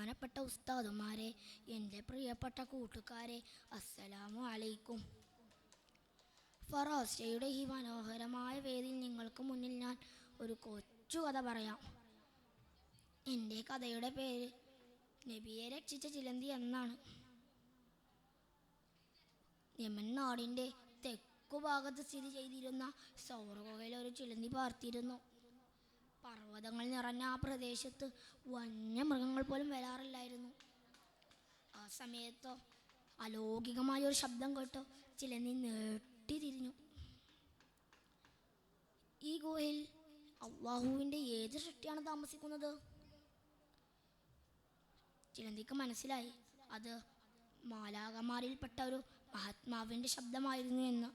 ബഹുമാനപ്പെട്ട ഉസ്താദുമാരെ, എൻ്റെ പ്രിയപ്പെട്ട കൂട്ടുകാരെ, അസ്സലാമു അലൈക്കും. ഫറാസ്റ്റയുടെ ഈ മനോഹരമായ വേദിയിൽ നിങ്ങൾക്ക് മുന്നിൽ ഞാൻ ഒരു കൊച്ചു കഥ പറയാം. എൻ്റെ കഥയുടെ പേര് നബിയെ രക്ഷിച്ച ചിലന്തി എന്നാണ്. യമൻ നാടിൻ്റെ തെക്കുഭാഗത്ത് സ്ഥിതി ചെയ്തിരുന്ന സൗറഗുഹയിൽ ഒരു ചിലന്തി പാർത്തിരുന്നു. പർവ്വതങ്ങൾ നിറഞ്ഞ ആ പ്രദേശത്ത് വന്യമൃഗങ്ങൾ പോലും വരാറില്ലായിരുന്നു. ആ സമയത്ത് അലൗകികമായ ഒരു ശബ്ദം കേട്ട് ചിലന്തി ഞെട്ടിത്തിരിഞ്ഞു. ഈ ഗുഹയിൽ അള്ളാഹുവിൻ്റെ ഏത് സൃഷ്ടിയാണ് താമസിക്കുന്നത്? ചിലന്തിക്ക് മനസ്സിലായി അത് മാലാഖമാരിൽപ്പെട്ട ഒരു മഹാത്മാവിൻ്റെ ശബ്ദമായിരുന്നു എന്ന്.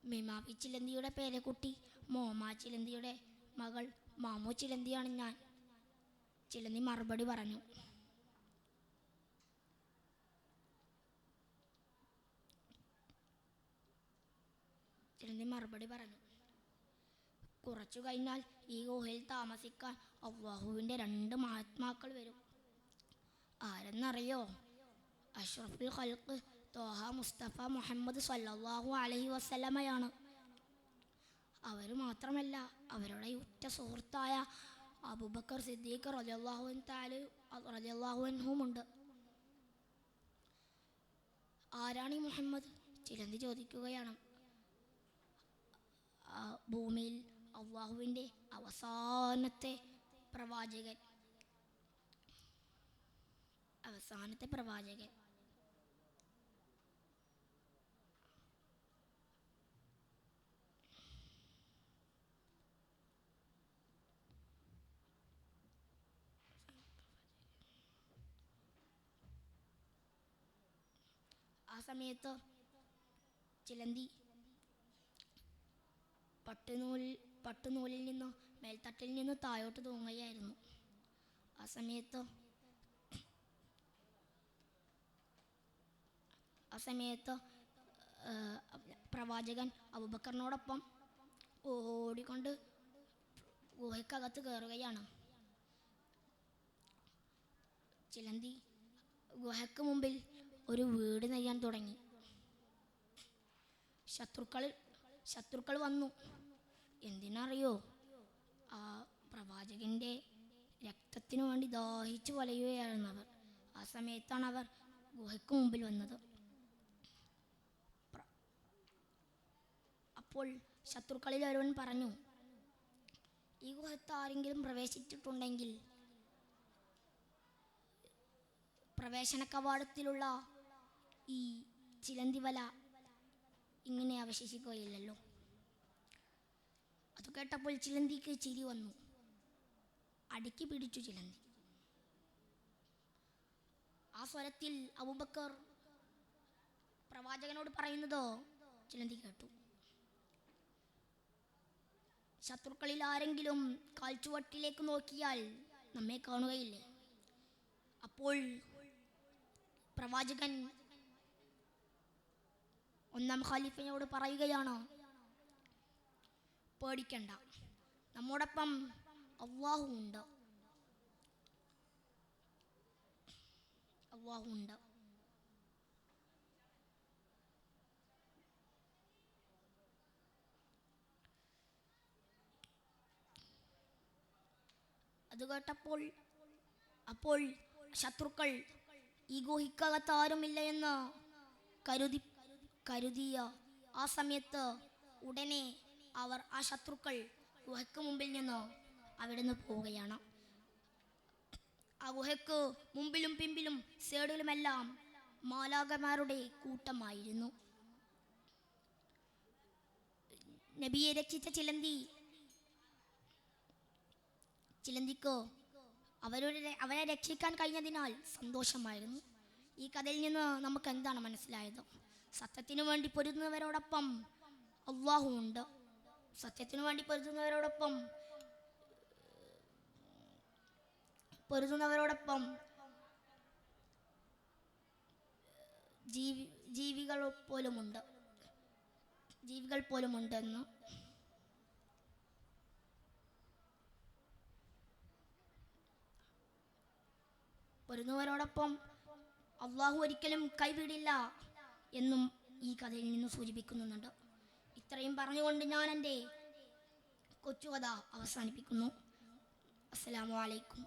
മിമാവി ചിലന്തിയുടെ പേരക്കുട്ടി മോമ ചിലന്തിയുടെ മകൾ മാമു ചിലന്തിയാണ് ഞാൻ. ചിലന്തി മറുപടി പറഞ്ഞു. കുറച്ചു കഴിഞ്ഞാൽ ഈ ഗുഹയിൽ താമസിക്കാൻ അള്ളാഹുവിൻ്റെ 2 മഹാത്മാക്കൾ വരും. ആരെന്നറിയോ? അഷ്റഫുൽ ഖൽഖ് ത്വാഹ മുസ്തഫ മുഹമ്മദ് സ്വല്ലല്ലാഹു അലൈഹി വസല്ലമയാണ്. അവർ മാത്രമല്ല, അവരുടെ ഉറ്റ സുഹൃത്തായ അബൂബക്കർ സിദ്ദീഖ് റളിയല്ലാഹു അൻഹുമുണ്ട്. ആരാണ് ഈ മുഹമ്മദ്? ചിലന്തി ചോദിക്കുകയാണ്. ഭൂമിയിൽ അള്ളാഹുവിൻ്റെ അവസാനത്തെ പ്രവാചകൻ. ആ സമയത്ത് ചിലന്തി പട്ടുനൂലിൽ നിന്ന് മേൽത്തട്ടിൽ നിന്ന് താഴോട്ട് തൂങ്ങുകയായിരുന്നു. ആ സമയത്ത് പ്രവാചകൻ അബൂബക്കറിനോടൊപ്പം ഓടിക്കൊണ്ട് ഗുഹയ്ക്കകത്ത് കയറുകയാണ്. ചിലന്തി ഗുഹയ്ക്ക് മുമ്പിൽ ഒരു വീട് നെയ്യാൻ തുടങ്ങി. ശത്രുക്കൾ വന്നു. എന്തിനറിയോ? ആ പ്രവാചകൻ്റെ രക്തത്തിനു വേണ്ടി ദാഹിച്ചു വലയുകയായിരുന്നു അവർ. ആ സമയത്താണ് അവർ ഗുഹയ്ക്ക് മുമ്പിൽ വന്നത്. അപ്പോൾ ശത്രുക്കളിൽ ഒരുവൻ പറഞ്ഞു, ഈ ഗുഹത്ത് ആരെങ്കിലും പ്രവേശിച്ചിട്ടുണ്ടെങ്കിൽ പ്രവേശന കവാടത്തിലുള്ള ഈ ചിലന്തി വല ഇങ്ങനെ അവശേഷിക്കുകയില്ലല്ലോ. അത് കേട്ടപ്പോൾ ചിലന്തിക്ക് ചിരി വന്നു. അടുക്കി പിടിച്ചു ചിലന്തി. ആ സ്വരത്തിൽ അബൂബക്കർ പ്രവാചകനോട് പറയുന്നതോ ചിലന്തി കേട്ടു. ശത്രുക്കളിൽ ആരെങ്കിലും കാൽച്ചുവട്ടിലേക്ക് നോക്കിയാൽ നമ്മെ കാണുകയില്ലേ? അപ്പോൾ പ്രവാചകൻ 1-ാം ഖലീഫയോട് പറയുകയാണ്, പേടിക്കണ്ട, നമ്മോടൊപ്പം അള്ളാഹു ഉണ്ട്. അത് കേട്ടപ്പോൾ ശത്രുക്കൾ ഈ ഗുഹയ്ക്കകത്ത് ആരുമില്ല എന്ന് കരുതിയ ആ സമയത്ത് ഉടനെ ആ ശത്രുക്കൾ ഗുഹയ്ക്ക് മുമ്പിൽ നിന്ന് അവിടെ നിന്ന് പോവുകയാണ്. ആ ഗുഹയ്ക്ക് മുമ്പിലും പിമ്പിലും സൈഡിലുമെല്ലാം മാലാഖമാരുടെ കൂട്ടമായിരുന്നു. നബിയെ രക്ഷിച്ച ചിലന്തിക്ക് അവരെ രക്ഷിക്കാൻ കഴിഞ്ഞതിനാൽ സന്തോഷമായിരുന്നു. ഈ കഥയിൽ നിന്ന് നമുക്ക് എന്താണ് മനസ്സിലായത്? സത്യത്തിനു വേണ്ടി പൊരുതുന്നവരോടൊപ്പം അള്ളാഹു ഉണ്ട്. സത്യത്തിനു വേണ്ടി പൊരുതുന്നവരോടൊപ്പം ജീവികൾ പോലുമുണ്ടെന്ന് വരുന്നവരോടൊപ്പം അള്ളാഹു ഒരിക്കലും കൈവിടില്ല എന്നും ഈ കഥയിൽ നിന്ന് സൂചിപ്പിക്കുന്നുണ്ട്. ഇത്രയും പറഞ്ഞുകൊണ്ട് ഞാൻ എൻ്റെ കൊച്ചുകഥ അവസാനിപ്പിക്കുന്നു. അസ്സലാമു അലൈക്കും.